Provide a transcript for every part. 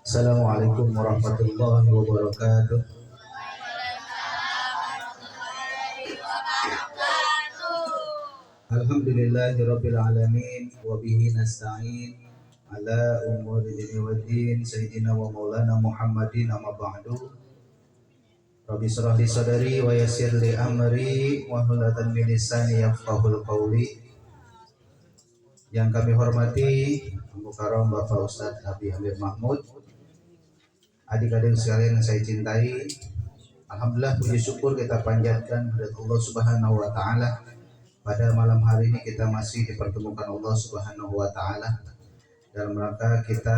Assalamualaikum warahmatullahi wabarakatuh. Alhamdulillahirabbil alamin wa bihi nasta'in ala umuri dini waddin sayyidina wa maulana Muhammadin amma ba'du. Rabbi shrah li sadri wa yassir li amri wa hlul min lisani yafqahul qawli. Yang kami hormati Mukarram Bapak Ustadz Abi Amir Mahmud, adik-adik sekalian yang saya cintai, alhamdulillah puji syukur kita panjatkan kepada Allah Subhanahu wa taala. Pada malam hari ini kita masih dipertemukan Allah Subhanahu wa taala dalam rangka kita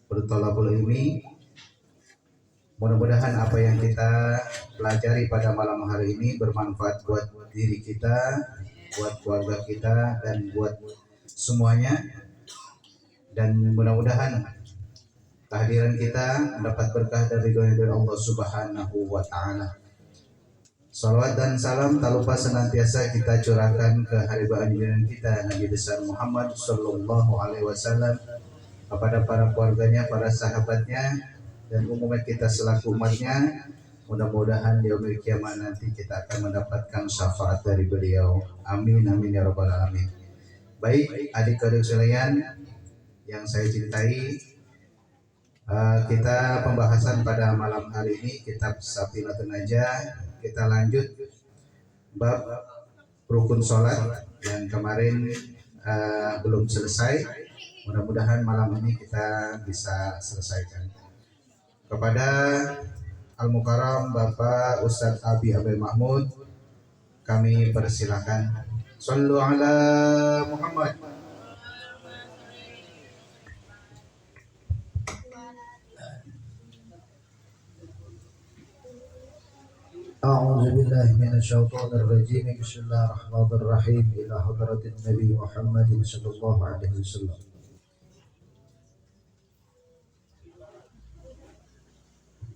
bertolabul ilmi. Mudah-mudahan apa yang kita pelajari pada malam hari ini bermanfaat buat diri kita, buat keluarga kita, dan buat semuanya. Dan mudah-mudahan kehadiran kita mendapat berkah dari Allah Subhanahu wa taala. Salawat dan salam tak lupa senantiasa kita curahkan ke haribaan junjungan kita Nabi besar Muhammad sallallahu alaihi wasallam, kepada para keluarganya, para sahabatnya, dan umumnya kita selaku umatnya. Mudah-mudahan di yaumil kiamat nanti kita akan mendapatkan syafaat dari beliau. Amin amin ya rabbal alamin. Baik adik-adik sekalian yang saya cintai, kita pembahasan pada malam hari ini kitab Safinatun Najah. Kita lanjut bab rukun sholat yang kemarin belum selesai. Mudah-mudahan malam ini kita bisa selesaikan. Kepada Al-Mukarram Bapak Ustadz Abi Amir Mahmud, kami persilakan. Shallu ala Muhammad. أعوذ بالله من الشيطان الرجيم. بسم الله الرحمن الرحيم. إلى حضرة النبي محمد صلى الله عليه وسلم.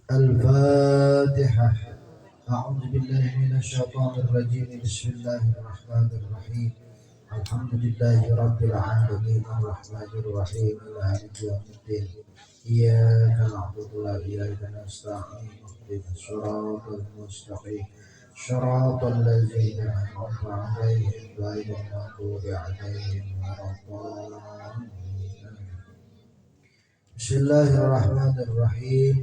الفاتحة. أعوذ بالله من الشيطان الرجيم. بسم الله الرحمن الرحيم. الحمد لله رب العالمين الرحمن الرحيم مالك يوم الدين. إياك نعبد وإياك نستعين. اهدنا الصراط المستقيم صراط الذين أنعمت عليهم غير المغضوب عليهم ولا الضالين. بسم الله الرحمن الرحيم.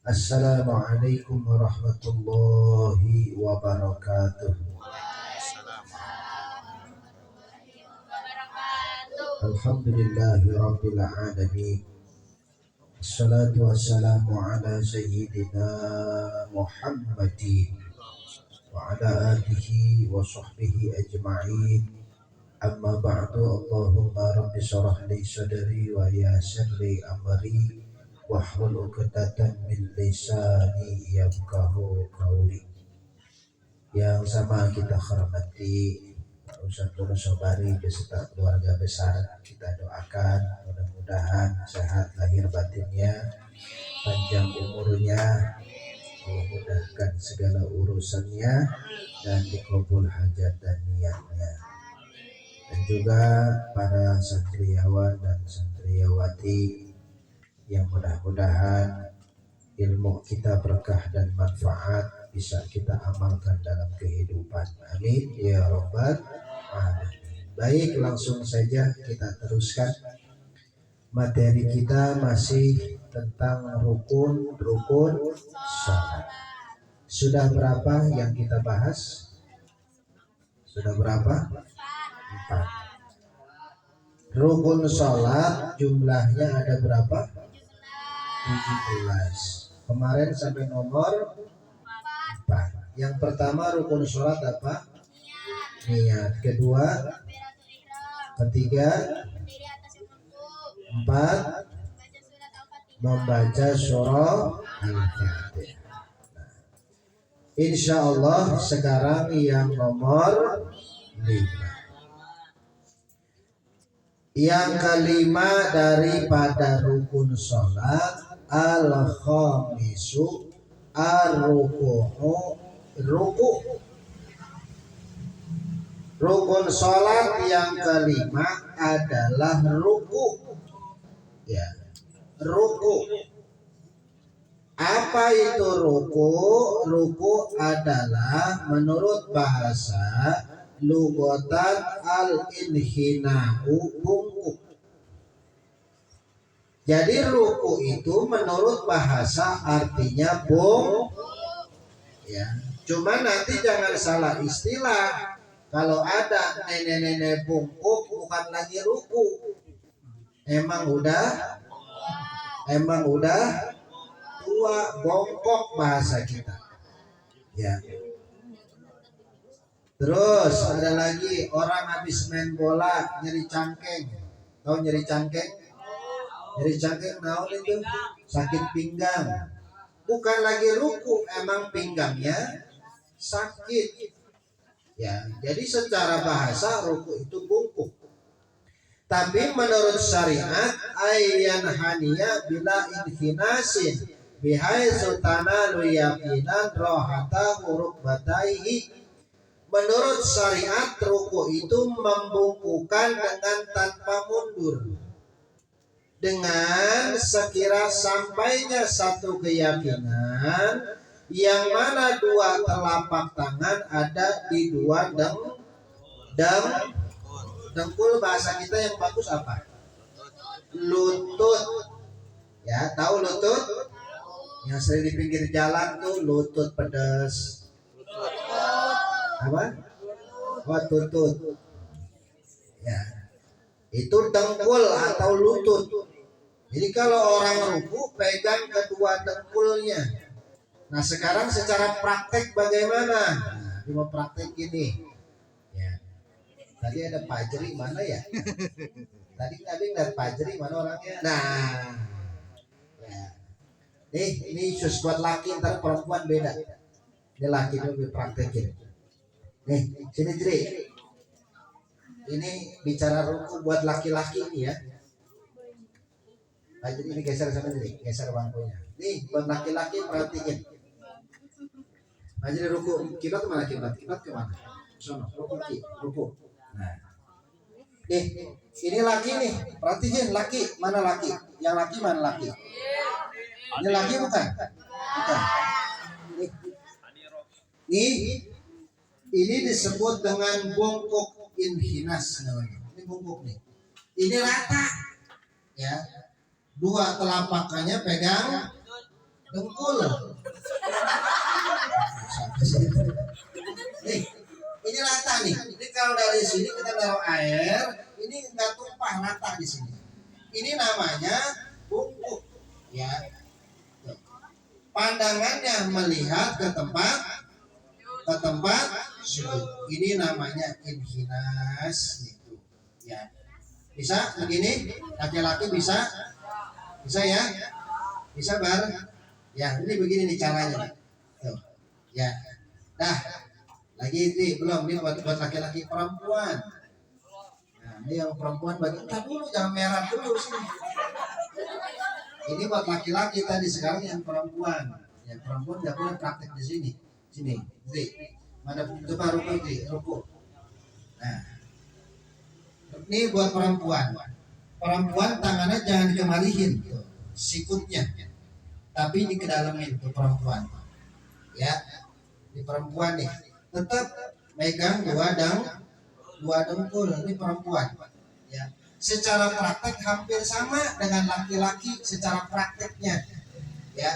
السلام عليكم ورحمة الله وبركاته. الحمد لله رب العالمين. Assalatu wassalamu ala sayyidina Muhammadin wa ala alihi wa sahbihi ajma'in. Amma ba'du. Allahumma rabbi syrah li sadri wa yassir li amri wahlul 'uqdatam min lisani yafqahu qawli. Yang sama kita hormati Ustaz Nur Sobari beserta keluarga besar, kita doakan mudah-mudahan sehat lahir batinnya, panjang umurnya, memudahkan segala urusannya, dan dikabul hajat dan niatnya. Dan juga para santriawan dan santriawati yang mudah-mudahan ilmu kita berkah dan manfaat bisa kita amalkan dalam kehidupan. Amin ya rabbal alamin. Baik, langsung saja kita teruskan. Materi kita masih tentang rukun sholat. Sudah berapa yang kita bahas? Sudah berapa? 4. Rukun sholat jumlahnya ada berapa? 17. Kemarin sampai nomor 4. Yang pertama rukun sholat apa? Niat. Kedua, ketiga, 4, membaca surah Al-Fatihah. Insya Allah sekarang yang nomor 5. Yang kelima daripada rukun sholat, al-khamisu ruku. Rukun sholat yang kelima adalah ruku. Ya, ruku. Apa itu ruku? Ruku adalah menurut bahasa lugatan al-inhina'u, bungkuk. Jadi ruku itu menurut bahasa artinya ya. Cuma nanti jangan salah istilah. Kalau ada nenek-nenek bungkuk bukan lagi ruku. Emang udah tua, bongkok bahasa kita. Ya. Terus ada lagi orang habis main bola nyeri cangkeng. Tahu nyeri cangkeng? Nyeri cangkeng naon itu? Sakit pinggang. Bukan lagi ruku, emang pinggangnya sakit. Ya, jadi secara bahasa ruku itu bungkuk. Tapi menurut syariat ayyan haniya bila inhinasin bihai sultana luyakinan rohata huruf bataihi. Menurut syariat ruku itu membungkukan dengan tanpa mundur, dengan sekira sampainya satu keyakinan yang mana dua telapak tangan ada di dua dengkul. Bahasa kita yang bagus apa? Lutut. Ya, tahu lutut? Yang sering di pinggir jalan tuh lutut pedas. Apa? Oh, tutut. Ya. Itu dengkul atau lutut. Jadi kalau orang ruku pegang kedua dengkulnya. Nah, sekarang secara praktek bagaimana? Nah, mau praktek gini. Tadi ada Pajri mana ya? Tadi lihat Pajri mana orangnya? Nah, ya. Ini khusus buat laki, ntar perempuan beda. Ini laki lebih praktekin. Nih, sini Jri. Ini bicara ruku buat laki-laki ini ya. Pajri ini geser sama Jri, geser bangkunya. Nih buat laki-laki perhatiin. Pajri ruku, kiblat kemana kiblat? Kiblat kemana? Sono, ruku. Nah, ini laki nih, perhatiin laki, mana laki? Yang laki mana laki? Ini laki bukan? Bukan. Ini disebut dengan bungkuk inhinas namanya. Ini bungkuk nih. Ini rata, ya. Dua telapakannya pegang dengkul. Ini rata nih. Ini kalau dari sini kita taruh air, ini nggak tumpah, rata di sini. Ini namanya bungkuk, ya. Pandangannya melihat ke tempat sujud. Ini namanya inhinas, gitu. Ya. Bisa begini, laki-laki bisa ya, bisa ya. Ini begini nih caranya. Tuh. Ya. Nah. Lagi ini belum, ini buat laki-laki perempuan. Nah, ini yang perempuan bagi kita dulu, jangan merah dulu sini. Ini buat laki-laki tadi, sekarang yang perempuan. Yang perempuan nggak boleh praktek di sini. Sini, mana coba ruku. Nah, ini buat perempuan. Perempuan tangannya jangan dikemalihin, tuh, sikutnya, tapi dikedalamin tuh perempuan. Ya, di perempuan nih. Tetap megang dua dengkul. Ini perempuan, ya. Secara praktek hampir sama dengan laki-laki secara prakteknya, ya.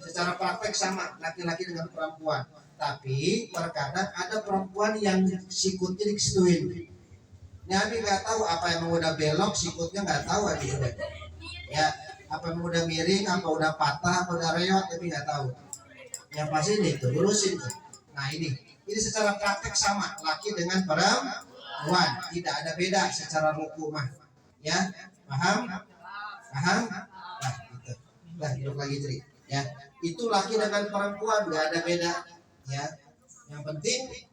Secara praktek sama laki-laki dengan perempuan, tapi terkadang ada perempuan yang sikutnya dikesetuin. Nabi nggak tahu apa yang udah belok, sikutnya nggak tahu aja, ya. Apa yang udah miring, apa udah patah, apa udah reot, tapi nggak tahu. Yang pasti ini tuh lurusin tuh. Nah ini secara praktek sama laki dengan perempuan, tidak ada beda secara ruku mah, ya. Paham? Nah, gitu. Nah, hidup lagi Tri, ya. Itu laki dengan perempuan nggak ada beda, ya. Yang penting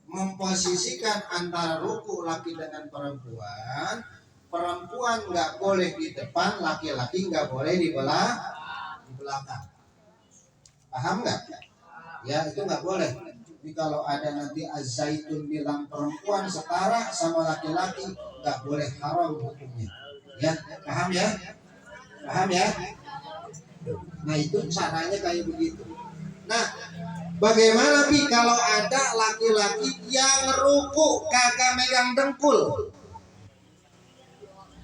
memposisikan antara ruku laki dengan perempuan. Perempuan nggak boleh di depan, laki-laki nggak boleh di belakang. Paham nggak? Ya, itu nggak boleh. Jadi kalau ada nanti Az-Zaitun bilang perempuan setara sama laki-laki, nggak boleh, haram hukumnya. Ya, paham ya? Paham ya? Nah itu caranya kayak begitu. Nah bagaimana Pi kalau ada laki-laki yang ruku kagak megang dengkul?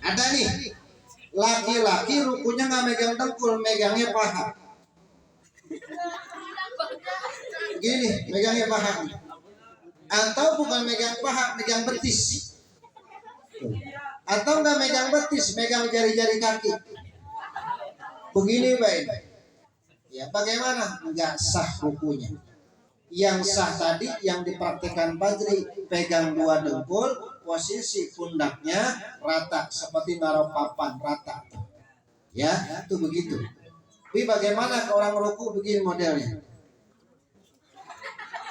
Ada nih laki-laki rukunya nggak megang dengkul, megangnya paha. Gini, megangnya paha. Atau bukan megang paha, megang betis. Atau nggak megang betis, megang jari-jari kaki. Begini baik. Ya bagaimana? Nggak sah rukunya. Yang sah tadi yang dipraktikkan Badri, pegang dua dengkul, posisi pundaknya rata seperti naruh papan rata. Ya, itu begitu. Tapi bagaimana orang ruku begini modelnya?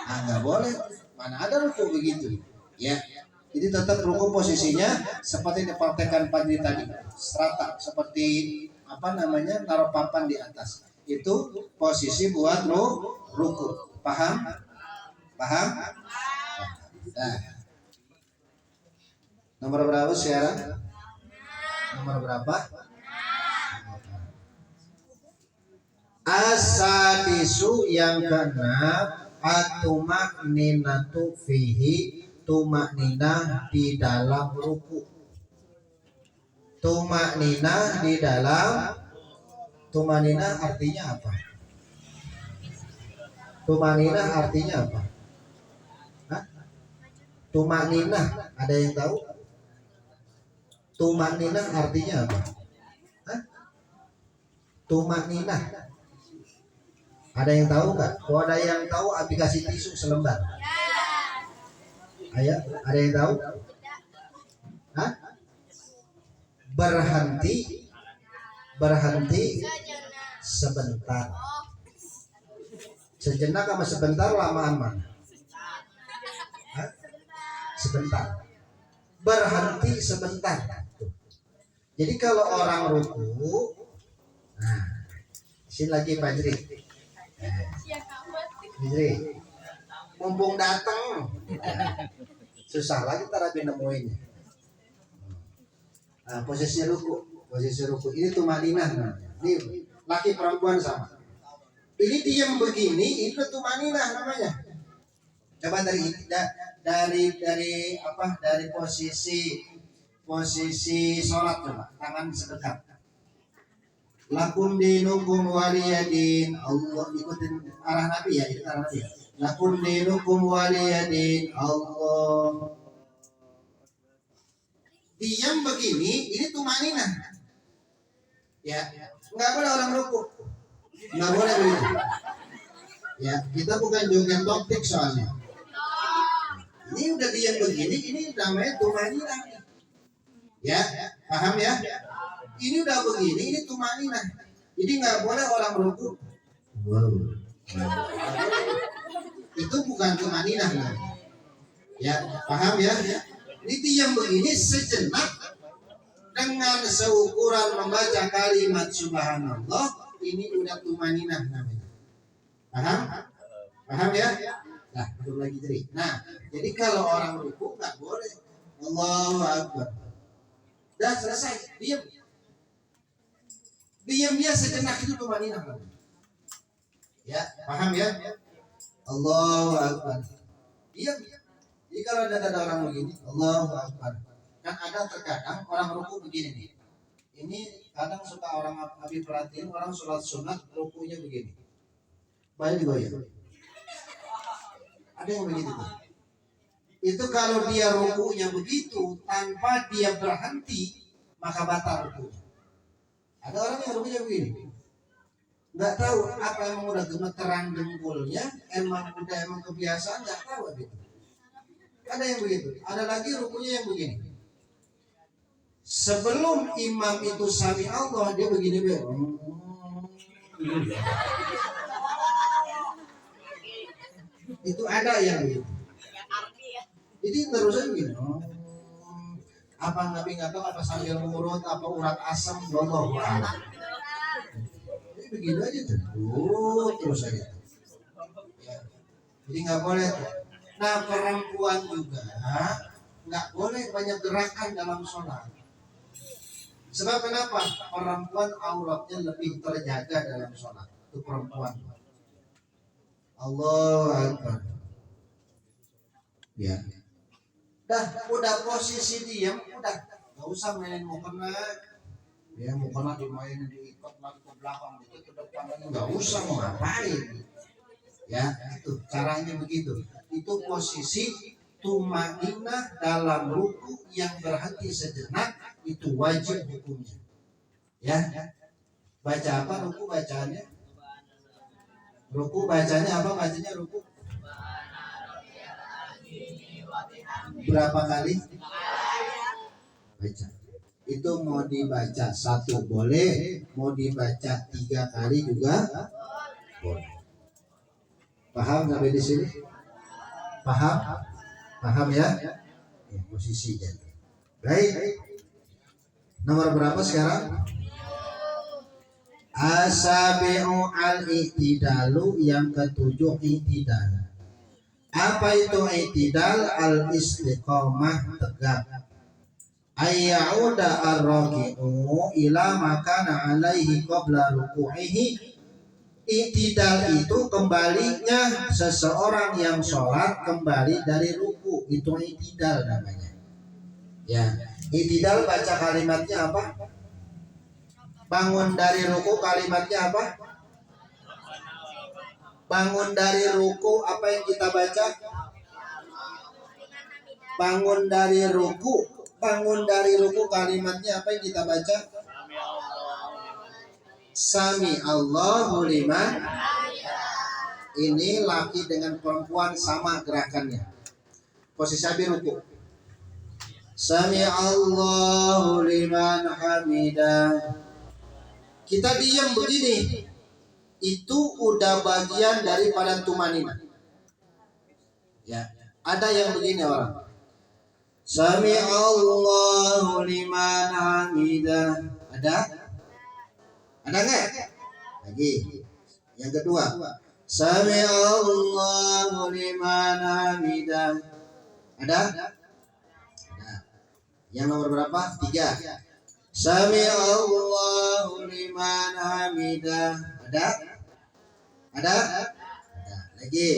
Ah, nggak boleh. Mana ada ruku begitu? Ya. Jadi tetap ruku posisinya seperti dipraktekkan Padri tadi, rata seperti apa namanya naruh papan di atas. Itu posisi buat ruku. Paham? Paham? Nah. Nomor berapa sekarang? Nomor berapa? Asadisu yang keenam, atumak ninatu fihi, tumak ninah di dalam ruku. Tumak ninah di dalam, tumak ninah artinya apa? Tumak ninah artinya apa? Hah? Tumak ninah, ada yang tahu? Tumak ninah artinya apa? Hah? Tumak ninah. Ada yang tahu nggak? Kalau ada yang tahu, Abi kasih tisu selembar. Ayo, ada yang tahu? Hah? Berhenti sebentar. Sejenak sama sebentar lamaan mana? Hah? Sebentar. Berhenti sebentar. Jadi kalau orang ruku, nah, sini lagi Pak Jri. Jri, mumpung datang, susah lagi tarabi nemuin. Nah, posisi ruku ini tuh Madinah. Ini laki perempuan sama. Ini diam begini, itu tuh Madinah namanya. Coba dari apa? Dari posisi sholat coba, tangan sedekat. Lakum dinukum waliyadin. Allah, ikutin arah Nabi ya, itu arah Nabi ya. Lakum dinukum waliyadin. Allah. Diam begini, ini tumaninah. Ya, nggak boleh orang ruku. Nggak boleh begitu. Ya, kita bukan joget topik soalnya. Ini udah diam begini, ini namanya tumaninah. Ya, paham ya? Ini udah begini, ini tumaninah. Jadi nggak boleh orang ruku. Wow. Itu bukan tumaninah. Ya, paham ya? Ini diam begini sejenak dengan seukuran membaca kalimat subhanallah, ini udah tumaninah namanya. Paham? Paham ya? Nah, belum lagi jadi. Nah, jadi kalau orang ruku nggak boleh. Allahu Akbar. Dah selesai, diam. Diamnya sejenak itu tumaninah. Ya, paham ya? Allahu Akbar. Diam. Jadi kalau ada orang begini, Allahu Akbar. Kan ada terkadang orang ruku begini nih. Ini kadang suka orang Abi perhatiin orang sholat sunat rukunya begini. Banyak digoyang. Ada yang begitu tuh. Itu kalau dia rukunya begitu tanpa dia berhenti maka batal rukunya. Ada orang yang rukunya begini. Nggak tahu apa emang udah gemeteran dengkulnya, emang kebiasaan nggak tahu gitu. Ada yang begitu. Ada lagi rukunya yang begini. Sebelum imam itu sami Allah dia begini itu ada yang begitu. Jadi terusnya begini. Apa Nabi nggak tahu apa sambil mengurut apa urat asam Allah. Jadi begitu aja terus aja. Ya. Jadi nggak boleh. Nah perempuan juga nggak boleh banyak gerakan dalam sholat. Sebab kenapa? Perempuan auratnya lebih terjaga dalam sholat. Itu perempuan. Allah Akbar. Ya. Udah posisi diam, udah. Gak usah mainin mukena. Ya, mukena dimainin, diikat lagi ke belakang, itu ke depan lagi. Gak usah, mau ngapain. Ya, itu caranya begitu. Itu posisi tumainah dalam ruku yang berhenti sejenak, itu wajib hukumnya. Ya, baca apa ruku bacaannya? Ruku bacanya apa? Bacanya ruku berapa kali? Baca. Itu mau dibaca satu boleh, mau dibaca 3 kali juga boleh. Paham sampai di sini? Paham? Paham ya? Posisinya. Baik. Nomor berapa sekarang? Asabi'u al-i'tidalu, yang ketujuh i'tidal. Apa itu i'tidal? Al-istiqomah, tegak. Ayyauda ar-raki'u ila makana alaihi qabla ruku'ihi. I'tidal itu kembalinya seseorang yang sholat kembali dari ruku, itu i'tidal namanya. Ya, i'tidal baca kalimatnya apa? Bangun dari ruku kalimatnya apa? Bangun dari ruku apa yang kita baca? Bangun dari ruku. Bangun dari ruku kalimatnya apa yang kita baca? Sami Allahu liman. Ini laki dengan perempuan sama gerakannya. Posisi Abi ruku. Sami Allahu liman hamidah. Kita diam begini, itu udah bagian daripada tumanina. Ya, ada yang begini orang. Sami Allahu liman hamidah. Ada? Ada nggak? Lagi. Yang kedua. Sami Allahu liman hamidah. Ada? Ada. Yang nomor berapa? 3. Sami Allahu liman hamidah. Ada? Ada? Ada. Lagi.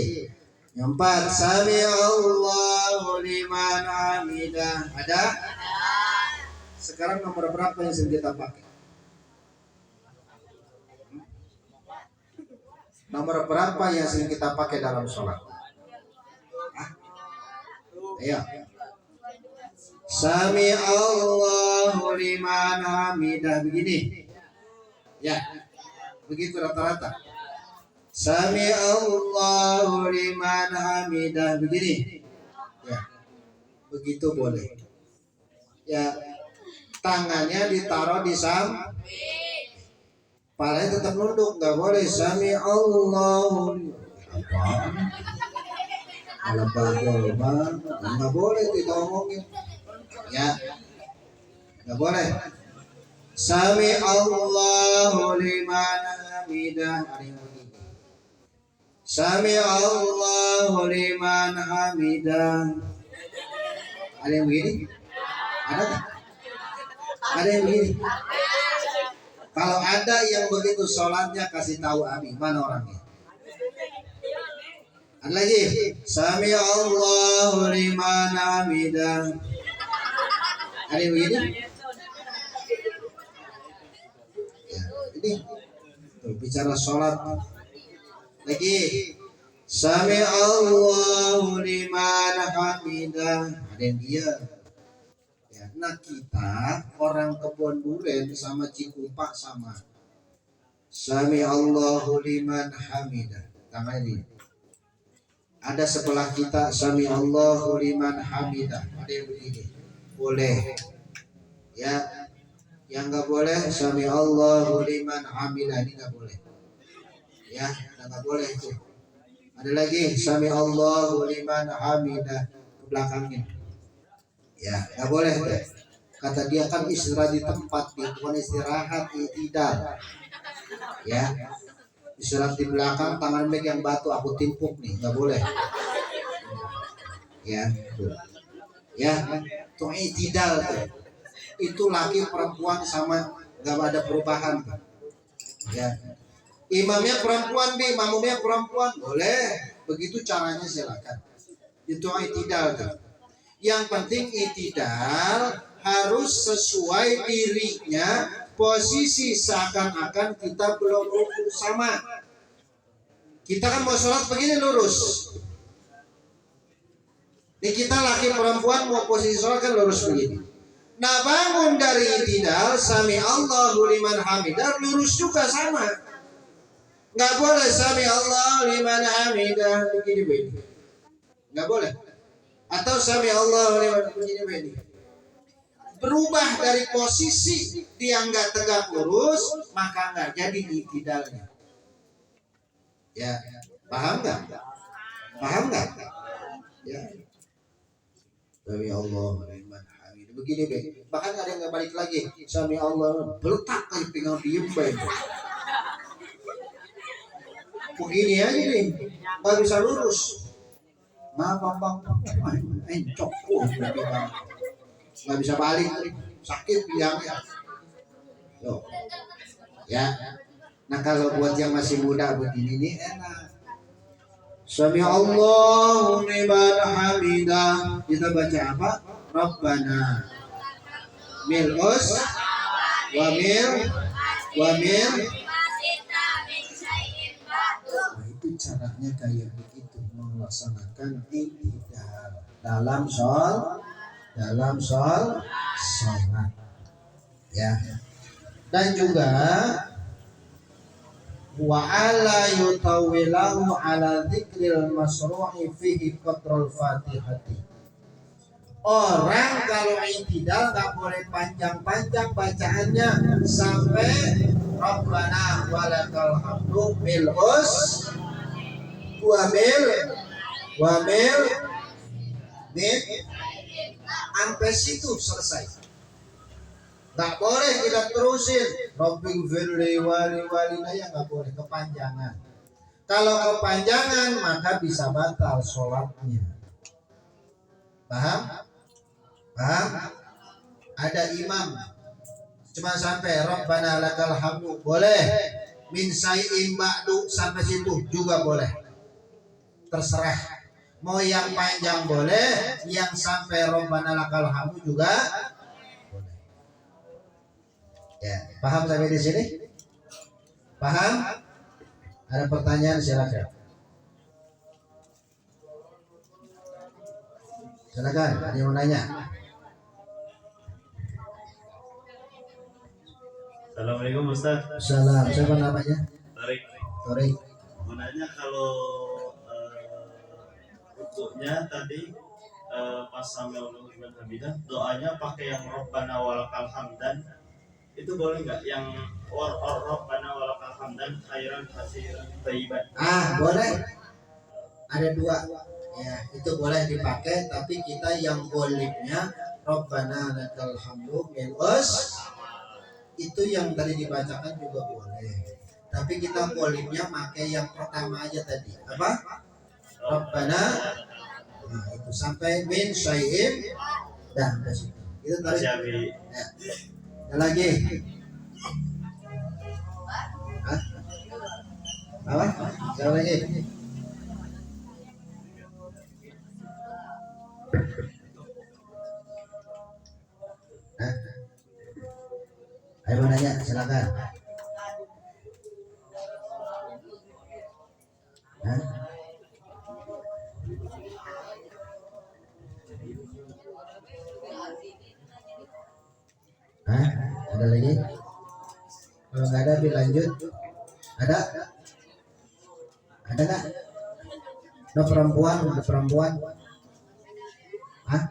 Yang 4. Sami Allahu liman hamidah. Ada? Sekarang nomor berapa yang sering kita pakai? Nomor berapa yang sering kita pakai dalam sholat? Ayo. Sami Allahu liman hamidah, begini. Ya, begitu rata-rata. Sami Allahu liman hamidah, begini. Ya, begitu boleh. Ya, tangannya ditaruh di samping. Palanya tetap nunduk, nggak boleh. Sami Allahu. Kalau bagus, nggak boleh kita omongin. Ya, nggak boleh. Sami Allahu liman hamidah. Sami Allahu liman hamidah. Ada yang begini? Ada nggak? Ada yang begini? Kalau ada yang begitu sholatnya, kasih tahu Abi, mana orangnya? Ada lagi. Sami Allahu liman hamidah. Ada yang begini? Ya, ini tuh, bicara sholat. Lagi. Sami Allahu liman hamidah. Ada yang dia. Ya, nah kita orang Kebon Duren sama Cikumpak sama. Sami Allahu liman hamidah. Tangan ini. Ada sebelah kita Sami Allahu liman hamidah. Ada yang begini. Boleh. Ya, yang nggak boleh Sami Allahu liman hamidah, ini nggak boleh. Ya, nggak boleh itu. Ada lagi Sami Allahu liman hamidah ke belakangnya. Ya, nggak boleh deh. Kata dia kan istirahat di tempat, bukan istirahat tidak. Ya, istirahat di belakang, tangan megang batu, aku timpuk nih, nggak boleh. Ya, tuh. Ya, tuh i'tidal tuh. itu laki perempuan sama, nggak ada perubahan. Ya, imamnya perempuan, makmumnya perempuan, boleh. Begitu caranya silakan. Itu i'tidal tuh. Yang penting i'tidal harus sesuai dirinya, posisi seakan-akan kita belum rukuk sama. Kita kan mau sholat begini lurus. Ini kita laki perempuan mau posisi sholat kan lurus begini. Nah bangun dari i'tidal, sami Allahu liman hamidah, lurus juga sama. Nggak boleh sami Allahu liman hamidah begini. Nggak boleh. Atau sami Allahu liman begini. Berubah dari posisi dia nggak tegak lurus, maka nggak jadi i'tidalnya. Ya, paham nggak? Paham nggak? Ya. Sami Allah liman hamidah begini be. Bahkan ada yang nggak balik lagi. Sami Allah berletak kayak tinggal diem be. Begini aja nih, nggak bisa lurus. Maaf bang, encok, nggak bisa balik, sakit pinggangnya. Loh, ya. Nah kalau buat yang masih muda begini ini enak. Sami Allahu liman hamidah. Kita baca apa? Rabbana mil'us wa mil. Nah, itu caranya kayak begitu melaksanakan i'tidal dalam sholat. Ya. Dan juga wa ala yutawilahu ala dzikril masru'i fihi qatrul fatihati. Orang kalau i'tidal nggak boleh panjang-panjang bacaannya sampai Rabbana walakal hamdu mil'us wa mil sampai situ selesai. Nggak boleh kita terusin Rabbil firli wali walidayya, nggak boleh kepanjangan. Kalau kepanjangan maka bisa batal sholatnya. Paham? Ada imam cuma sampai Rabbana lakal hamdu boleh, min syai'in ba'du sampai situ juga boleh, terserah. Mau yang panjang boleh, yang sampai Rabbana lakal hamdu juga boleh. Ya, paham sampai di sini? Paham? Ada pertanyaan silakan. Silakan, ada yang mau nanya? Assalamualaikum Ustaz. Salam. Siapa namanya? Torik. Mau nanya kalau rukuknya tadi pas sami Allahu liman hamidah, doanya pakai yang Rabbana walakal hamdan, itu boleh nggak? Yang Rabbana walakal hamdan khairan kasiran thayyiban. Boleh. Ada dua. Ya, itu boleh dipakai, tapi kita yang bolehnya Rabbana lakal hamdu mil'us itu yang tadi dibacakan juga boleh. Tapi kita bolehnya pakai yang pertama aja tadi. Apa? Rabbana. Nah, itu sampai min syai'in dan ke situ. Itu tadi. Ya. Ada lagi. Hah? Apa? Ada lagi. Hah? Ayo nanya, silakan. Hah? Ada lagi? Kalau nggak ada, lanjut. Ada? Ada nggak? Ada perempuan? Hah?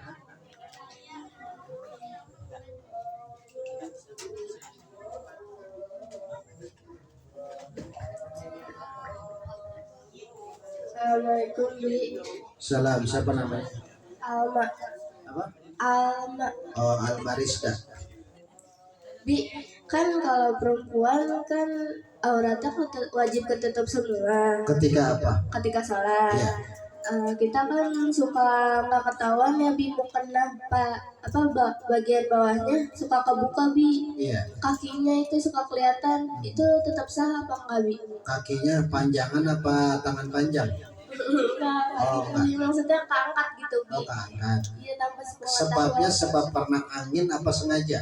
Assalamualaikum Bi. Salam, siapa namanya? Alma. Apa? Alma. Oh, Almarisda. Bi, kan kalau perempuan kan auratnya wajib ketutup semua Ketika apa? ketika sholat. Ya. kita kan suka nggak ketahuan ya Bi, mau kena bagian bawahnya suka kebuka Bi, Iya, kakinya itu suka kelihatan, itu tetap sah apa enggak Bi? kakinya panjangan apa tangan panjang? Enggak, Oh, gitu Bi, maksudnya keangkat gitu Bi. Oh, kanan. Iya, tanpa Sebabnya sepengetahuan. sebab pernah angin apa sengaja?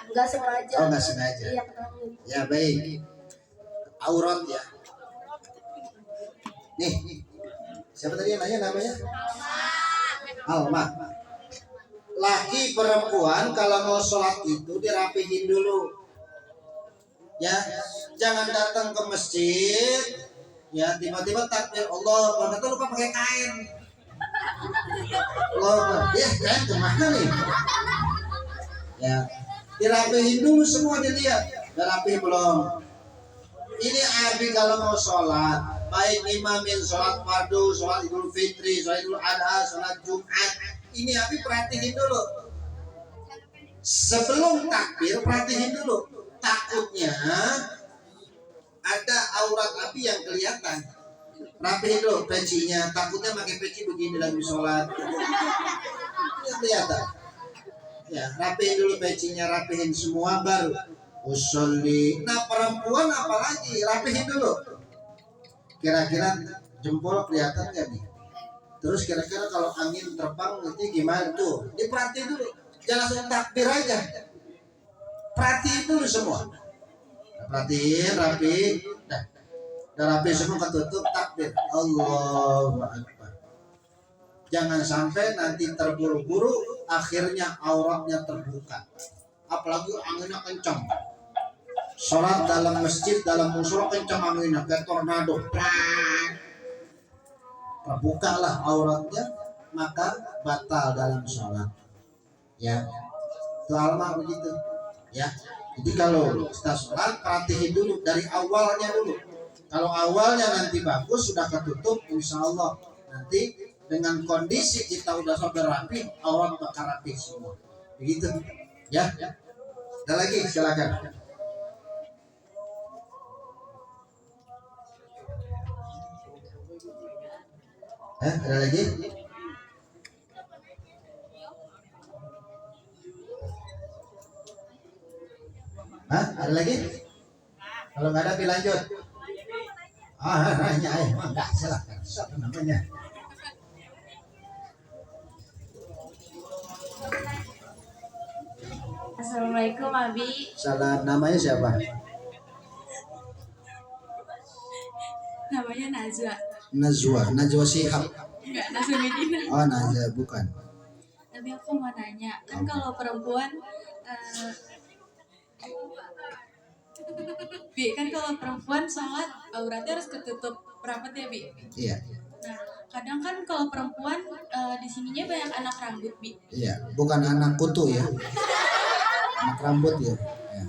Nggak sengaja. Oh, nggak sengaja. Iya, kena angin. Ya baik. Aurat ya. Nih, siapa tadi yang nanya namanya? Alma. Laki perempuan kalau mau sholat itu dirapihin dulu. Ya, jangan datang ke masjid. Ya, tiba-tiba takbir Allah, ternyata lupa pakai kain. Allah, ya kain kemana nih? Ya, dirapihin dulu semua dilihat. Udah rapi belum? Ini Abi kalau mau sholat, baik imamin sholat fardu, sholat idul fitri, sholat idul adha, sholat jumat, ini Abi perhatiin dulu. Sebelum takbir perhatiin dulu. Takutnya ada aurat Abi yang kelihatan. Rapihin dulu pecinya. Takutnya pakai peci begini lagi sholat. Ini kelihatan. Ya, rapihin dulu pecinya, rapihin semua baru usolli. Nah perempuan apalagi rapihin dulu. Kira-kira jempol kelihatan nggak nih? Terus kira-kira kalau angin terbang nanti gimana tuh? Diperhatiin dulu. Jangan langsung takbir aja. Perhatiin dulu semua. Perhatiin rapi. Dah. Udah rapi semua ketutup takbir. Allahu Akbar. Jangan sampai nanti terburu-buru akhirnya auratnya terbuka. Apalagi anginnya kencang. Sholat dalam masjid, dalam musola kencang anginnya kayak tornado. Terbukalah auratnya, maka batal dalam sholat. Ya, itu Alma begitu. Ya, jadi kalau kita sholat perhatiin dulu dari awalnya dulu. Kalau awalnya nanti bagus sudah ketutup, insya Allah nanti dengan kondisi kita udah sampai rapi, aurat bakal rapi semua. Begitu. Ya, ada lagi silakan. Ada lagi? Ada lagi? Kalau nggak ada, lanjut. Nanya, enggak, silakan. Siapa namanya? Assalamualaikum Abi. Salam, namanya siapa? Namanya Najwa. Najwa Shihab. Enggak, Najwa Medina. Oh, Najwa bukan. Tapi aku mau nanya, kan kalau perempuan Bi, kan kalau perempuan sholat auratnya harus ketutup rapat ya Bi? Iya. Nah, kadang kan kalau perempuan di sininya banyak anak rambut Bi. Iya, bukan anak kutu ya. Anak rambut ya.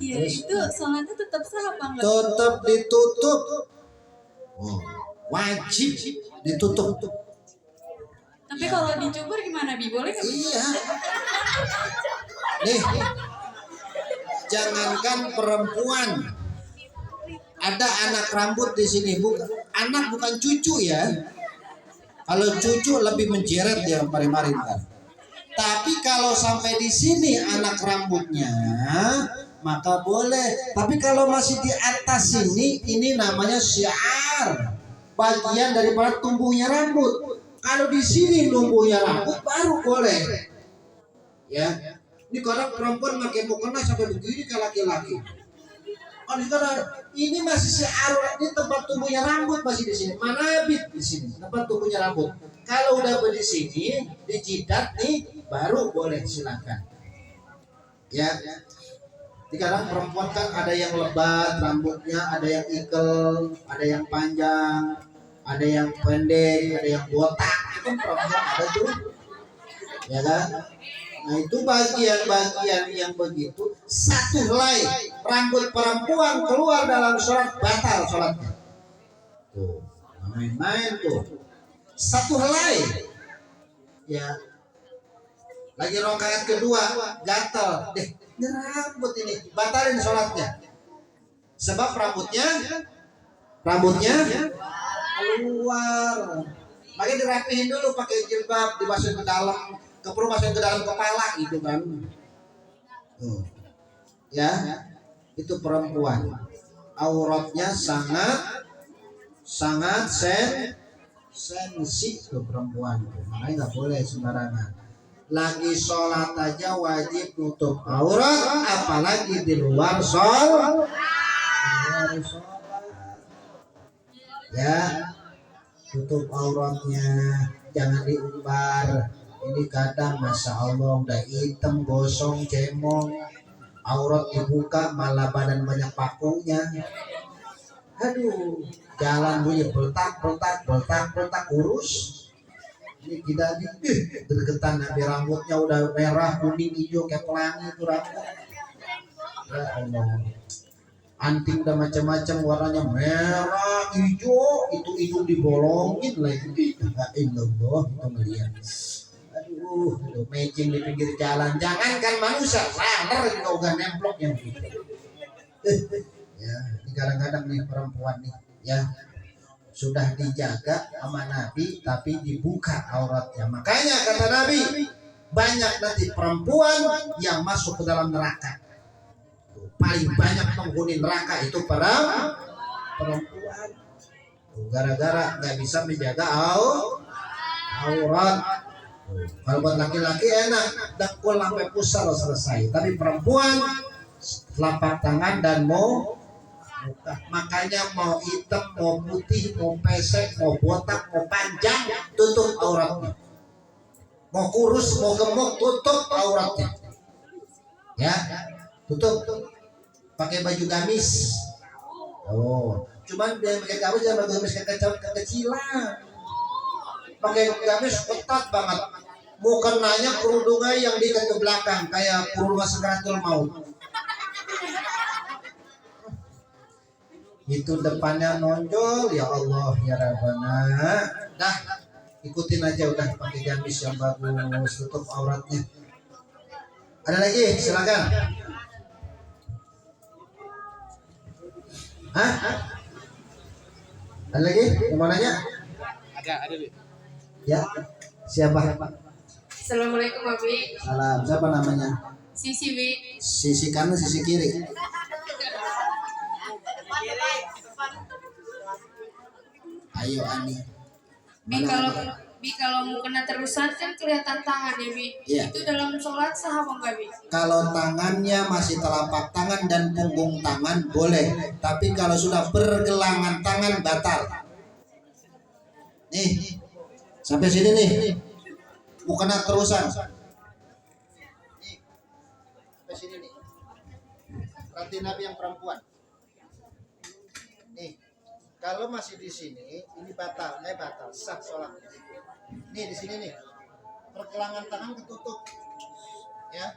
Iya, Terus, itu sholatnya tetap sah apa enggak? tetap ditutup. Oh, wajib ditutup. Tapi kalau dicukur gimana Bi? Boleh nggak? Iya. Nih, jangankan perempuan, ada anak rambut di sini, anak bukan cucu ya. Kalau cucu lebih menjeret dia mari-mari kan. Tapi kalau sampai di sini anak rambutnya, maka boleh. Tapi kalau masih di atas ini namanya syiar, bagian daripada tumbuhnya rambut. Kalau di sini tumbuhnya rambut baru boleh. Ya, ini kadang perempuan pakai mukena sampai begini kayak laki-laki. Ini masih syiar, ini tempat tumbuhnya rambut masih di sini. Manabit di sini, tempat tumbuhnya rambut. Kalau udah di sini, di jidat nih, baru boleh, silakan. Ya, sekarang perempuan kan ada yang lebat rambutnya, ada yang ikel, ada yang panjang, ada yang pendek, ada yang botak. Itu perempuan ada tuh, ya kan? Nah itu bagian-bagian yang begitu. Satu helai rambut perempuan keluar dalam sholat, batal sholatnya. Tuh, main-main tuh. Satu helai. Ya. Lagi rakaat kedua, gatal. Ini rambut ini, batalin sholatnya. Sebab rambutnya keluar. Pakai dirapihin dulu pakai jilbab, dimasukin ke dalam, perlu masukin ke dalam kepala gitu kan. Tuh. Ya, itu perempuan. Auratnya sangat sensitif perempuan. Makanya nggak boleh sembarangan. Lagi sholat aja wajib tutup aurat, apalagi di luar sholat. Ya, tutup auratnya, jangan diumbar. Ini kadang masya Allah udah hitam, gosong, cemong, aurat dibuka malah badan banyak pakungnya. Aduh, jalan bunyi beltak kurus. Ini kita deketan nabi rambutnya udah merah, kuning, hijau kayak pelangi itu rambut. Ya Allah. Anting udah macam-macam warnanya merah, hijau, itu hidung dibolongin lagi. Ya Allah, itu ngeliat. Aduh, matching di pinggir jalan. Jangankan manusia, laler juga udah nemplok yang gitu. Ya, ini kadang-kadang nih perempuan nih, ya sudah dijaga sama Nabi tapi dibuka auratnya. Makanya kata Nabi, banyak nanti perempuan yang masuk ke dalam neraka. Paling banyak penghuni neraka itu perempuan. Gara-gara nggak bisa menjaga aurat. Kalau buat laki-laki enak, dakul sampai pusar selesai. Tapi perempuan telapak tangan dan mau muka. Makanya mau hitam, mau putih, mau pesek, mau botak, mau panjang, tutup auratnya. Mau kurus, mau gemuk, tutup auratnya. Ya, tutup. Pakai baju gamis. Oh, cuman dia pakai gamis jangan pakai gamis kekecilan. Pakai gamis ketat banget. Mau kenanya kerudungnya yang diikat ke belakang kayak kurungan Sakratul Maut. Itu depannya nonjol, ya Allah ya Rabbana. Dah, ikutin aja udah pakai gamis yang bagus, tutup auratnya. Ada lagi? Silakan. Hah? Ada lagi? Yang mau nanya? Ada. Ya. Siapa? Assalamualaikum Abi. Salam. Siapa namanya? Sisi Bi. Sisi kanan, sisi kiri. Ayo Ani. Bi kalau mau kena terusan kan kelihatan tangan ya Bi. Iya. Itu dalam sholat sah apa enggak Bi? Kalau tangannya masih telapak tangan dan punggung tangan boleh, tapi kalau sudah pergelangan tangan batal. Nih, sampai sini nih, mau kena terusan. Nih, sampai sini nih. Berarti Nabi yang perempuan. Nih, kalau masih di sini, ini batal, sah sholatnya. Nih di sini nih, pergelangan tangan ketutup, ya.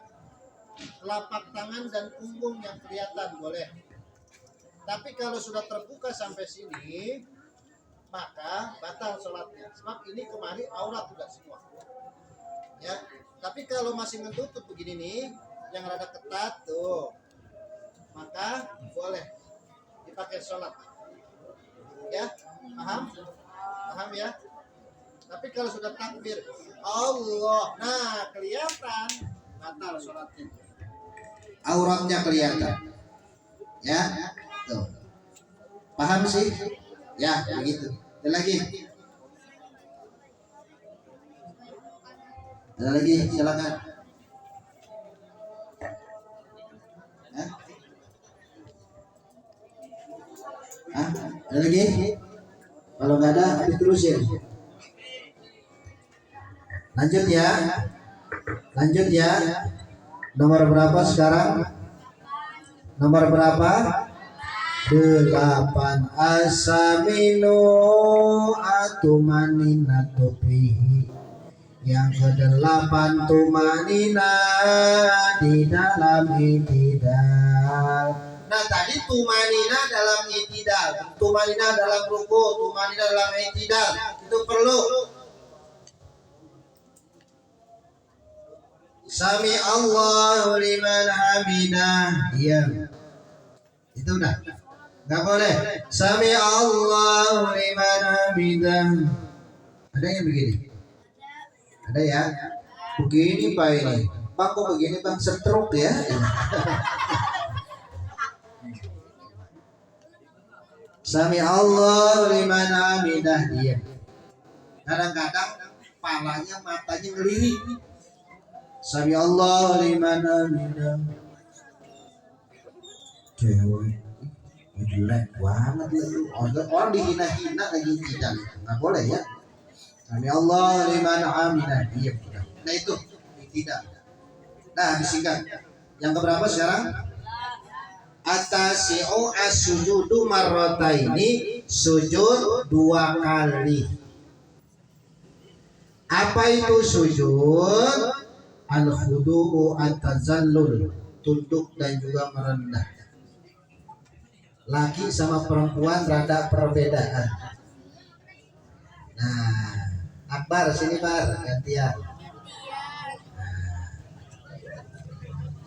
Telapak tangan dan punggung yang kelihatan boleh. Tapi kalau sudah terbuka sampai sini, maka batal sholatnya. Sebab ini kemari aurat sudah semua. Ya. Tapi kalau masih menutup begini nih, yang rada ketat tuh, maka boleh dipakai sholat. Ya, paham? Paham ya? Tapi kalau sudah takbir, Allah, nah kelihatan batal sholatnya. Auratnya kelihatan, ya, tuh, paham sih? Ya, begitu. Ada lagi? Ada lagi? Silakan. Hah? Hah? Ada lagi? Kalau nggak ada, habis terusin. Lanjut ya. Nomor berapa sekarang? Nomor berapa? 8. Asaminu atumanina tupihi. Yang ke-8 tumanina di dalam itidal. Nah tadi tumanina dalam itidal, tumanina dalam ruku, tumanina dalam itidal. Itu perlu. Sami Allahu liman hamidah. Iya. Itu udah. Enggak boleh. Sami Allahu liman hamidah. Ada yang begini? Ada ya? Begini Pak ini. Pak kok begini Bang? Stroke ya? Sami Allah liman hamidah, dia. Kadang-kadang palanya matanya ngelirik. Sami Allah liman hamidah. Cewek jelek banget lu. Orang dihina-hina lagi tidak. Nggak boleh ya. Sami Allah liman hamidah, dia. Nah itu tidak. Nah disingkat. Yang keberapa sekarang? Atasi'u as-sujudu marrataini, sujud 2 kali. Apa itu sujud? Al-khudu'u at-tazallul, tunduk dan juga merendah. Laki sama perempuan rada perbedaan. Nah, Akbar sini Bar, gantian.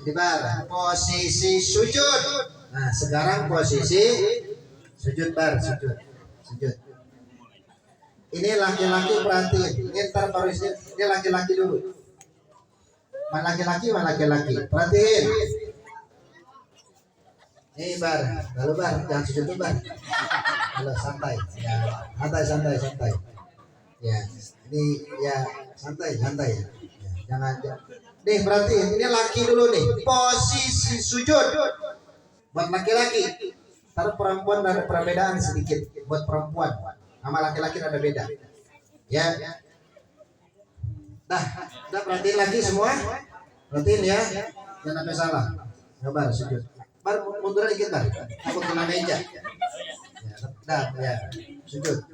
Ini Bar, posisi sujud. Nah, sekarang posisi sujud Bar, sujud. Ini laki-laki perhatiin. Ini ntar baru ini laki-laki dulu. Mana laki-laki. Perhatiin. Nih Bar, lalu Bar, jangan sujud tuh Bar. Halo, santai. Ya, santai. Ya, ini ya santai ya. Jangan. Nih perhatiin, ini laki dulu nih. Posisi sujud buat laki-laki. Taruh perempuan ada perbedaan sedikit. Buat perempuan sama laki-laki ada beda. Ya. Nah, udah perhatiin lagi semua. Perhatiin ya. Jangan sampai salah. Coba sujud. Bar mundur dikit Bar. Aku kena meja. Ya, dah ya. Sujud.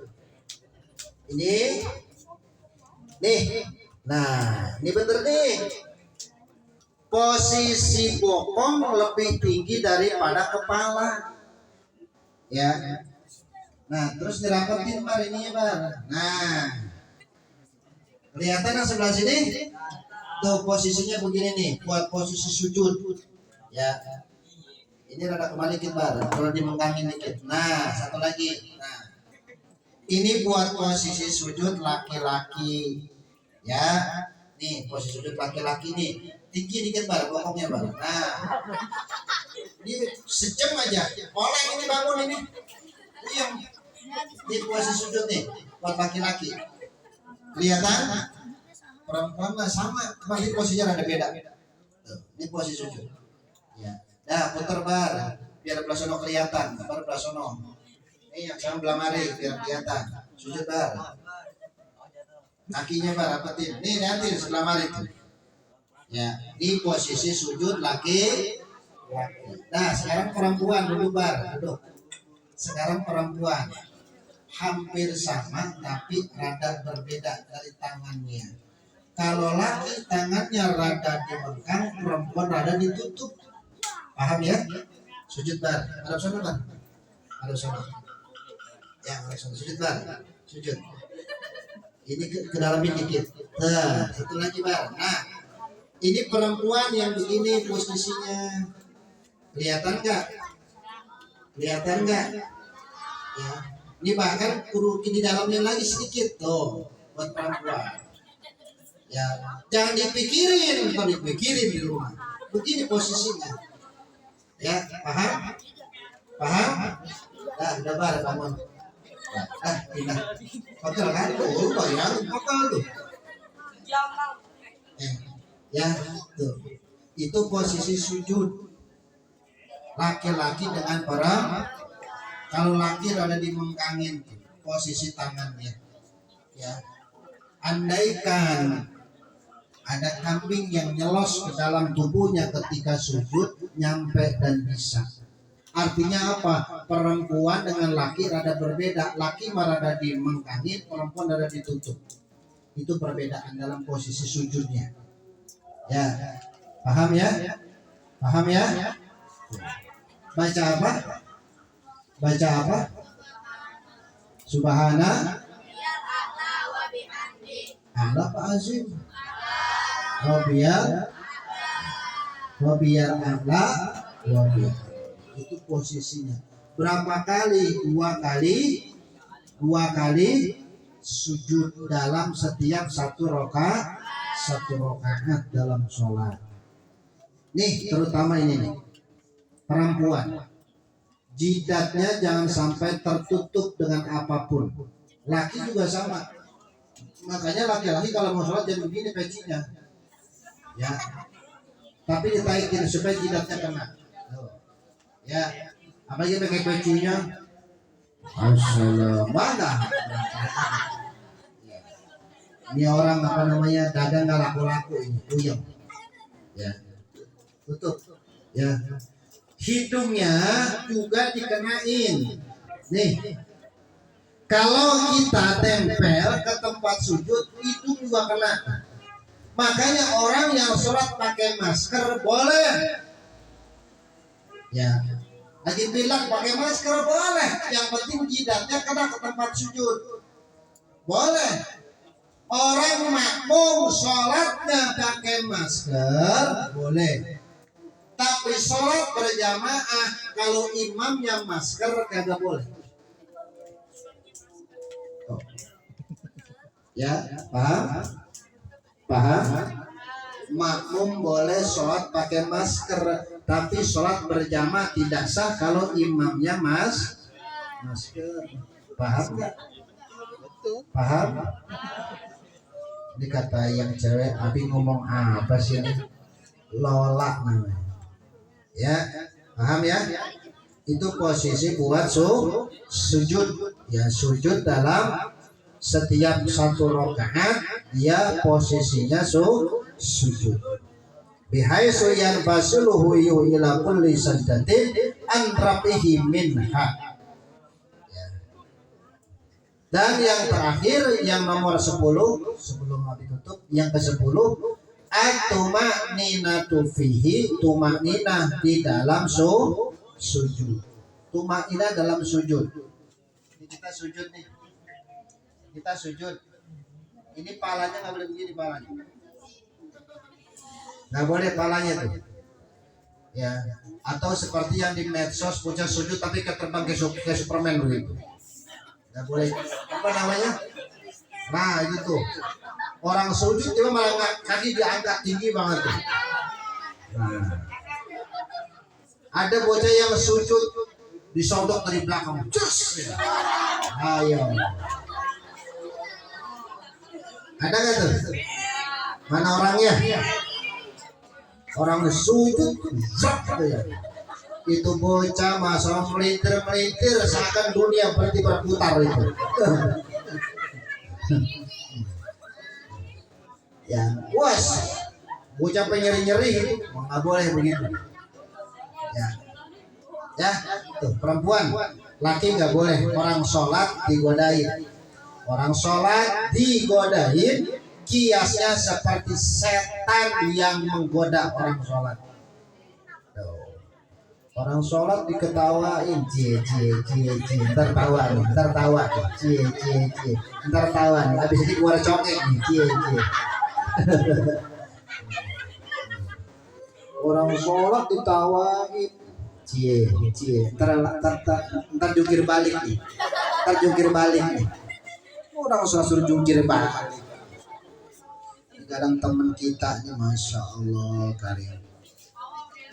Ini. Nih. Nah, ini bener nih. Posisi bokong lebih tinggi daripada kepala. Ya. Nah, terus dirapetin Bar ini ya Bar. Nah. Kelihatan yang sebelah sini? Tuh posisinya begini nih, buat posisi sujud. Ya. Ini rada kembali dikit Bar, kalau dimengkangin dikit. Nah, satu lagi. Nah. Ini buat posisi sujud laki-laki. Ya. Nih, posisi sujud laki-laki nih. Tinggi dikit Bar, bokongnya Bar. Nah. Ini sejam aja. Oleng ini bangun ini. Yang di posisi sujud nih buat laki-laki. Kelihatan? Perempuan mah sama, cuma ini posisinya ada beda. Tuh, ini posisi sujud. Ya. Nah, putar Bar, biar belah sono kelihatan. Bar belah sono. Ini yang sama belah mari biar kelihatan. Sujud Bar. Kakinya Bar rapetin. Nih lihatin sebelah mari tuh. Ya, di posisi sujud laki. Nah, sekarang perempuan dulu Bar. Duduk. Sekarang perempuan hampir sama tapi rada berbeda dari tangannya. Kalau laki tangannya rada dibengkang, perempuan rada ditutup. Paham ya? Sujud Bar. Hadap sana Bar. Hadap sana. Ya, hadap sana. Sujud Bar. Sujud. Ini ke dalamin dikit. Nah, satu lagi Bar. Nah, ini perempuan yang begini posisinya. Kelihatan nggak? Kelihatan nggak? Ya. Ini bahkan kuruki di dalamnya lagi sedikit tuh buat perempuan. Ya, jangan dipikirin, kalau dipikirin di rumah. Begini posisinya. Ya, paham? Paham? Nah, udah Bar bangun. Nah, pindah. Kotor kan? Oh, ya, kotor tuh. Ya, tuh. Itu posisi sujud. Laki-laki dengan perempuan. Kalau laki ada dimengkangin posisi tangannya. Ya. Andaikan ada kambing yang nyelos ke dalam tubuhnya ketika sujud, nyampe dan bisa. Artinya apa? Perempuan dengan laki rada berbeda. Laki rada dimengkangin, perempuan rada ditutup. Itu perbedaan dalam posisi sujudnya. Ya. Paham ya? Paham ya? Baca apa? Baca apa? Subhana Allah Pak Azim. Rabbiyal a'la wa itu posisinya. Berapa kali? 2 kali sujud dalam setiap satu rakaat dalam sholat. Nih terutama ini nih, perempuan, jidatnya jangan sampai tertutup dengan apapun. Laki juga sama. Makanya laki-laki kalau mau sholat jangan begini pecinya, ya. Tapi ditaikin supaya jidatnya kena. Tuh. Ya, apalagi pakai pecinya. Assalamualaikum. Ini orang apa namanya dagang nggak laku-laku ini, puyeng. Ya, tutup. Ya, hidungnya juga dikenain. Nih, kalau kita tempel ke tempat sujud, hidung juga kena. Makanya orang yang sholat pakai masker boleh. Ya, lagi bilang pakai masker boleh. Yang penting jidatnya kena ke tempat sujud. Boleh. Orang makmum sholatnya pakai masker boleh. Tapi sholat berjamaah kalau imamnya masker kagak boleh. Oh. Ya, paham? Paham? Makmum boleh sholat pakai masker, tapi sholat berjamaah tidak sah kalau imamnya masker. Paham nggak? Paham? Ini kata yang cewek, Abi ngomong apa sih ini? Lola namanya. Ya, paham ya? Itu posisi buat sujud. Ya, sujud dalam setiap satu rakaat dia posisinya sujud. Bihaitsu yanfasiluhu ila kulli sajdatin an rafihi minha. Dan yang terakhir, yang nomor 10 sebelum Nabi tutup, yang ke-10 at-tumaninatu fihi, tumaninah di dalam sujud. Tumaninah dalam sujud. Ini kita sujud nih. Kita sujud. Ini palanya nggak boleh begini palanya. Nggak boleh palanya tuh. Ya. Atau seperti yang di medsos punya sujud tapi keterbang ke Superman begitu. Nggak boleh, apa namanya? Nah itu tuh orang sujud cuma malah kaki diangkat tinggi banget tuh. Nah, ada bocah yang sujud disodok dari belakang, cus. Ayo, ada nggak tuh? Mana orangnya? Orang sujud, zap gitu ya. Itu bocah masa melintir seakan dunia berarti berputar itu. Ya, puas. Bocah penyeri-nyeri nggak boleh begitu. Ya, tuh perempuan, laki nggak boleh. Orang sholat digodain. Orang sholat digodain, kiasnya seperti setan yang menggoda orang sholat. Orang sholat diketawain, tertawa nih, tertawa nih, habis ini keluar congek nih, Orang sholat ditawain, ntar jungkir balik nih, Orang sholat suruh jungkir balik. Kadang teman kita nih, masya Allah karim.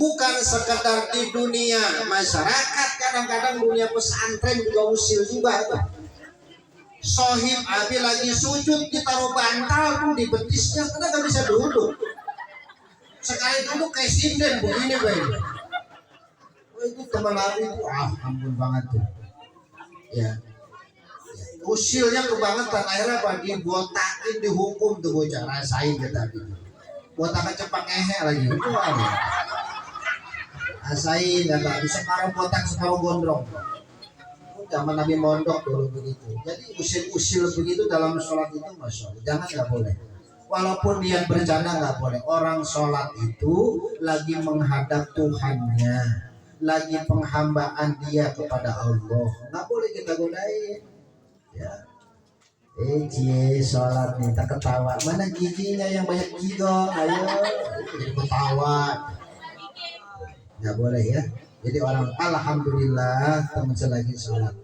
Bukan sekedar di dunia masyarakat, kadang-kadang dunia pesantren juga usil juga tuh. Sohib Abi lagi sujud ditaruh bantal tuh di betisnya karena gak bisa duduk. Sekali duduk kayak sinden begini baik. Oh, itu teman Abi tuh, ampun banget tuh. Ya. Usilnya kebangetan, akhirnya bagi botakin dihukum tuh bocah, rasain kita gitu. Botakan cepak ngehe lagi. Rasain nggak bisa sekarang botak sekarang gondrong. Zaman Nabi mondok dulu begitu. Jadi usil-usil begitu dalam sholat itu masya Allah, jangan, nggak boleh. Walaupun dia bercanda nggak boleh. Orang sholat itu lagi menghadap Tuhannya, lagi penghambaan dia kepada Allah. Nggak boleh kita godain. Ya. Sholat nih tak ketawa. Mana giginya yang banyak gigo? Ayo, ketawa. Nggak boleh ya. Jadi orang alhamdulillah teman lagi sholat.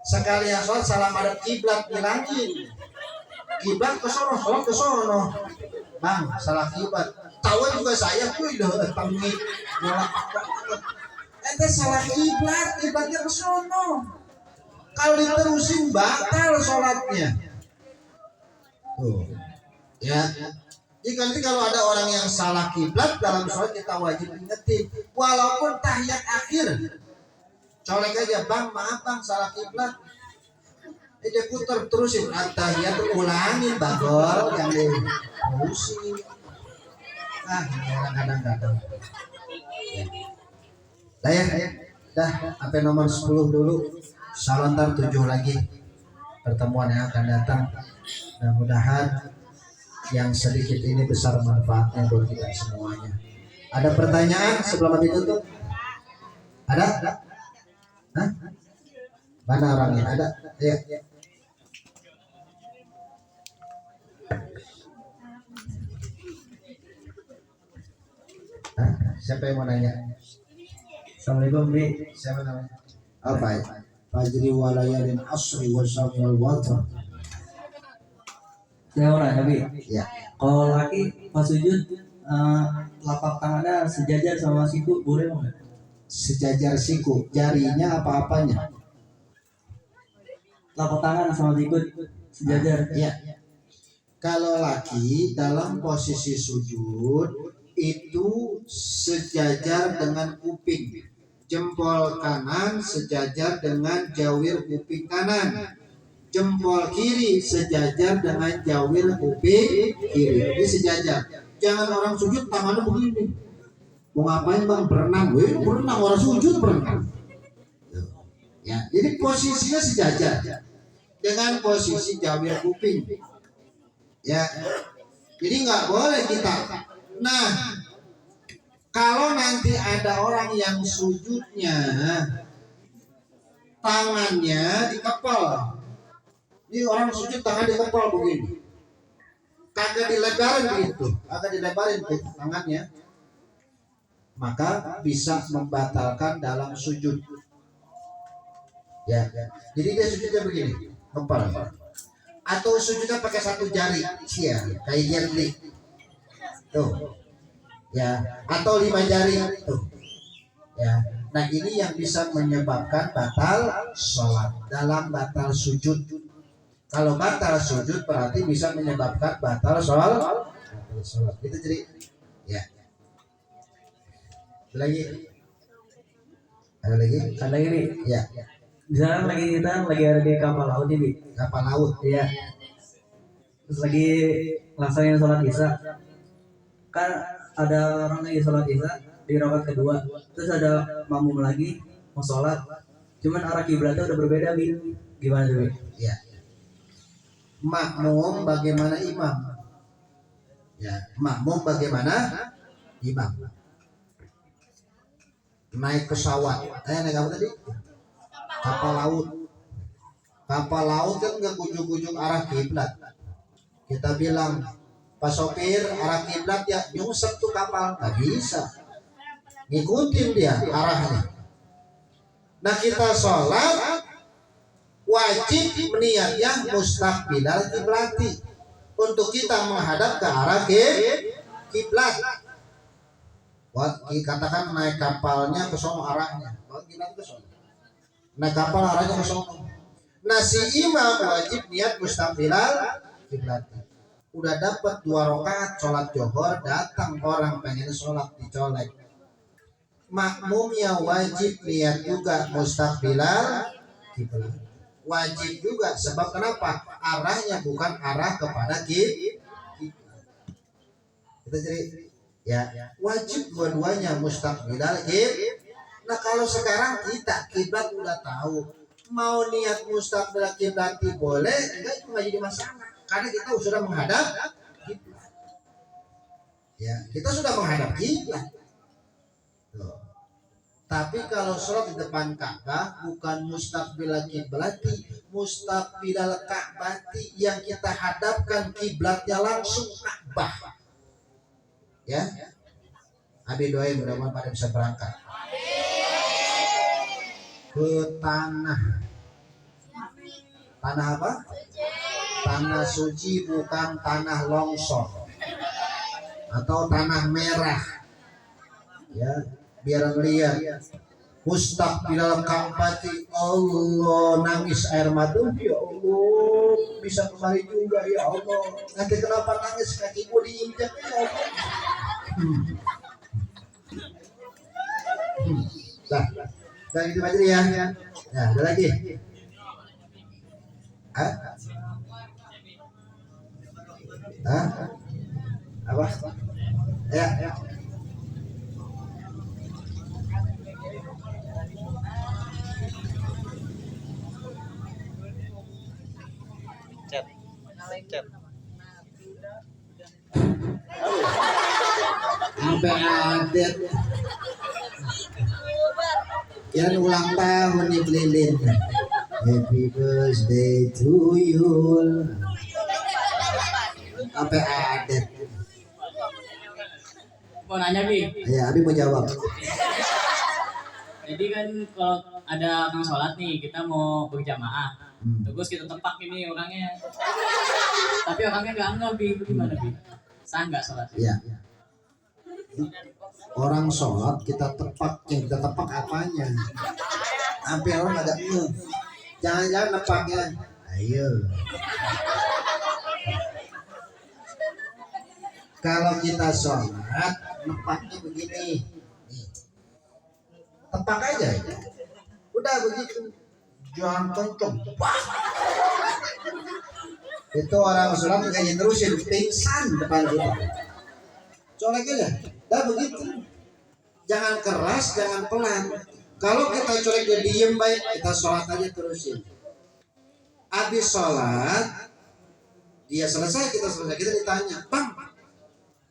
Sekali yang sholat salam hadap kiblat bilangin. Kiblat ke sono, sholat ke sono. Bang, salah kiblat. Tahu juga saya tuh udah tangi bolak balik. Ente salah kiblat, kiblatnya ke sono. Kalau diterusin batal sholatnya. Tuh, ya. Jadi nanti kalau ada orang yang salah kiblat dalam sholat kita wajib ingetin, walaupun tahiyat akhir. Colek aja, bang, maaf bang, salah kiblat. Dia putar terusin, tahiyat ulangin bagol yang diterusin. Kadang-kadang. Dah ya, dah sampai nomor 10 dulu. Salam 7 lagi pertemuan yang akan datang. Mudah-mudahan yang sedikit ini besar manfaatnya buat kita semuanya. Ada pertanyaan sebelum ditutup? Ada? Hah? Mana orangnya? Ada? Ya. Hah? Siapa yang mau nanya? Assalamualaikum Bi. Siapa namanya? Apa ya? Fajri walayalin asri wasyami wal watar. Saya mau nanya Bi. Ya. Kalau laki pas sujud telapak tangannya sejajar sama siku boleh nggak? Sejajar siku, jarinya apa-apanya? Telapak tangan sama siku sejajar. Ya. Kalau laki dalam posisi sujud itu sejajar dengan kuping. Jempol kanan sejajar dengan jawir kuping kanan. Jempol kiri sejajar dengan jawir kuping kiri. Ini sejajar. Jangan orang sujud tangannya begini. Mau ngapain bang? Berenang. Berenang, orang sujud berenang. Ya, jadi posisinya sejajar dengan posisi jawir kuping. Ya, jadi nggak boleh kita. Nah, kalau nanti ada orang yang sujudnya tangannya dikepal, ini orang sujud tangan dikepal begini, kagak dilebarin gitu, kagak dilebarin tuh tangannya, maka bisa membatalkan dalam sujud. Ya, jadi dia sujudnya begini, kepal. Atau sujudnya pakai satu jari, ya, kayak jernih, tuh, ya, atau 5 jari, tuh, ya. Nah ini yang bisa menyebabkan batal sholat dalam batal sujud. Kalau batal sujud berarti bisa menyebabkan batal sholat. Itu jadi, ya. Ada lagi? Ada lagi Bi. Ya. Misalnya kita lagi ada di kapal laut nih Bi. Kapal laut. Iya. Terus lagi ngelaksanain sholat isya. Kan ada orang lagi sholat isya di rakaat kedua. Terus ada makmum lagi mau sholat. Cuman arah kiblatnya udah berbeda Bi. Gimana tuh Bi? Ya. Makmum bagaimana imam? Ya, makmum bagaimana imam? Naik pesawat. Naik apa tadi? Kapal laut. Kapal laut kan nggak ujung-ujung arah kiblat. Kita bilang, Pak sopir arah kiblat ya nyungsep tuh kapal, nggak bisa. Ngikutin dia arahnya. Nah kita sholat wajib niatnya mustaqbilal kiblati, untuk kita menghadap ke arah kiblat. Katakan naik kapalnya ke sono arahnya, kiblat ke sono. Naik kapal arahnya ke sono. Nah si imam wajib niat mustaqbilal kiblati. Udah dapat 2 rakaat sholat johor, datang orang pengen sholat dicolek. Makmumnya wajib niat juga mustaqbilal kiblat. Wajib juga, sebab kenapa? Arahnya bukan arah kepada kiblat. Kita jadi ya wajib dua-duanya mustaqbilal kiblat. Nah kalau sekarang kita kiblat udah tahu, mau niat mustaqbilal kiblat boleh, enggak itu nggak jadi masalah. Karena kita sudah menghadap kiblat. Ya, kita sudah menghadap kiblat. Tapi kalau sholat di depan Ka'bah bukan mustaqbilal kiblati, mustaqbilal Ka'bati, yang kita hadapkan kiblatnya langsung Ka'bah. Ya. Abi doain mudah-mudahan pada bisa berangkat ke tanah Tanah apa? Tanah suci, bukan tanah longsor atau tanah merah. Ya, biar ngeliat Mustaq di dalam kampati Allah nangis air mata. Ya Allah, bisa kembali juga ya Allah. Nanti kenapa nangis, kakiku diinjak ya Allah. Dah gitu aja ya. Nah, ada lagi. Hah? Hah? Apa? Ya. Sampai adet kian ulang tahun nih Lilin. Happy birthday to you. Sampai adet. Mau nanya Bi, Ya, Abi mau jawab. jadi kan kalau ada orang sholat nih, kita mau berjamaah, terus kita tepak ini orangnya, tapi orangnya nggak ngeh Bi, itu gimana Bi? Sah nggak sholat? Ya. Orang sholat kita tepak, yang kita tepak apanya? Hampir orang agak ngeh. Jangan-jangan nepaknya. Ayo. Kalau kita sholat, nepaknya begini. Nih. Tepak aja. Udah begitu. Jangan kenceng. Wah. Itu orang sholat nggak terusin, pingsan depan kita. Colek aja. Dah begitu. Jangan keras, jangan pelan. Kalau kita colek dia diem baik, kita sholat aja terusin. Habis sholat, dia selesai, kita selesai, kita ditanya, Bang,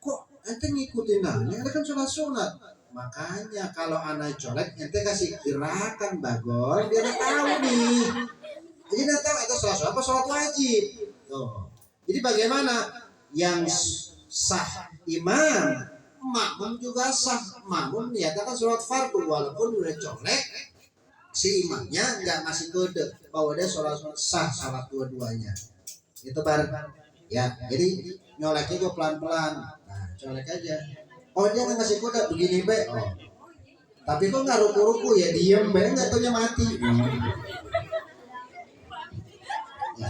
kok ente ngikutin nanya? Ada kan sholat sunat. Makanya kalau anak colek, ente kasih gerakan bagol, dia udah tahu nih. Jadi dia tahu itu sholat sunat apa sholat wajib. Tuh. Jadi bagaimana? Yang sah imam, makmum juga sah. Makmum niatkan sholat fardu walaupun udah colek, si imamnya nggak ngasih kode bahwa dia sholat sah sholat dua-duanya. Itu bareng. Ya, jadi nyoleknya gue pelan-pelan. Nah, colek aja. Oh dia nggak ngasih kode begini be. Oh. Tapi kok nggak ruku-ruku ya diem be, nggak taunya mati. Ya.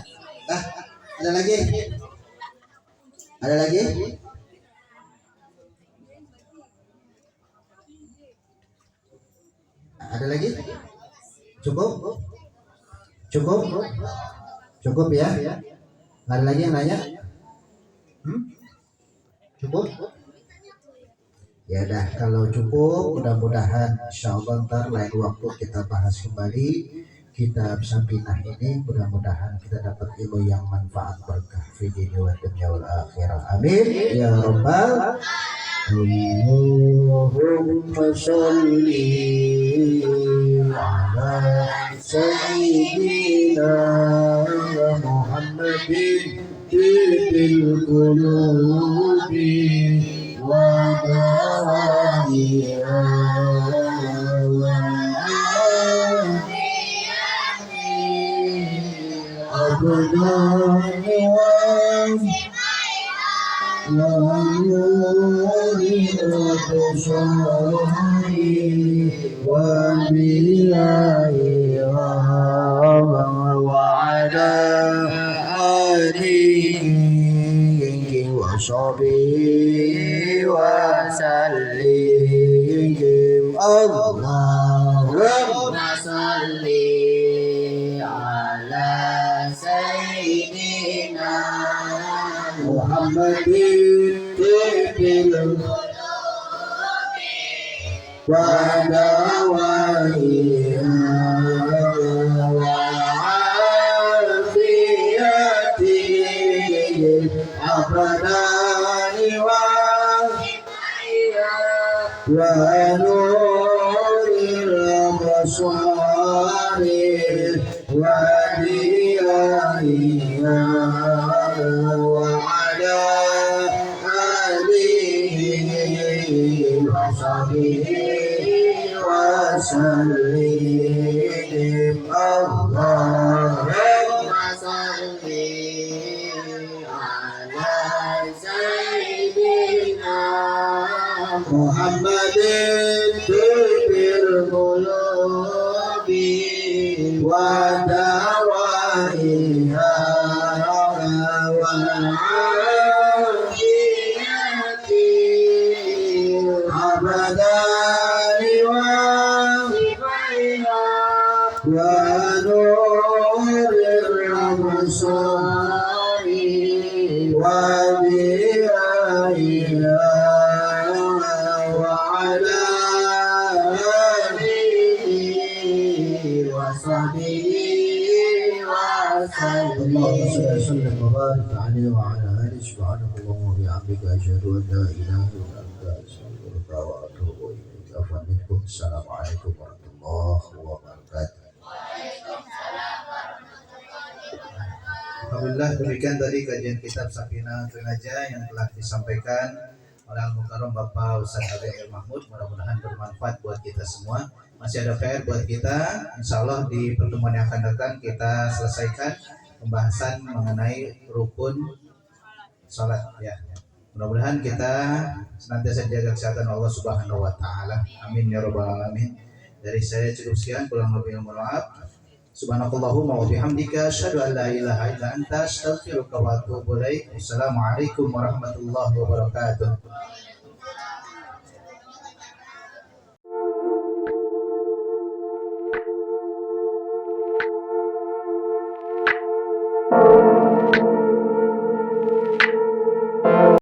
Ada lagi? Ada lagi? Ada lagi? Cukup? Cukup? Cukup ya? Nggak ada lagi yang nanya? Cukup? Ya dah, kalau cukup mudah-mudahan insyaallah ntar lain waktu kita bahas kembali kitab Sampinah ini, mudah-mudahan kita dapat ilmu yang manfaat berkah fi dunya wa dunya wal akhirah. Amin ya rabbal Allahumma sholli ala sayyidina Muhammadin bil qulubi wa da'iya Allahumma salli ala sayyidina Muhammadin bil wa dawaiha wa afiyati abadani wa nuril baswari wa diyaiha wa ala alihi wa sahbihi wa sallim. Allahumma القلوب ودوائها والعافية أبدا وفيها ونور الأبصار وضيائها وعلى آله وصحبه وسلم. اللهم صل وسلم وبارك عليه وعلى آله. سبحانك اللهم وبحمدك أشهد أن لا إله إلا أنت أستغفرك وأتوب إليك. عفوا منكم. السلام عليكم ورحمة الله وبركاته. Alhamdulillah, demikian tadi kajian kitab Safinah Najah yang telah disampaikan oleh Al-Mukarram Bapak Ustaz Abdul Mahmud. Mudah-mudahan bermanfaat buat kita semua. Masih ada PR buat kita. Insya Allah di pertemuan yang akan datang kita selesaikan pembahasan mengenai rukun salat ya. Mudah-mudahan kita senantiasa jaga kesehatan Allah Subhanahu wa taala. Amin ya rabbal alamin. Dari saya cukup sekian, kurang lebih mohon maaf. Subhanakallahumma wa bihamdika asyhadu an la ilaha illa anta astaghfiruka wa atubu ilaik. Wassalamualaikum warahmatullahi wabarakatuh.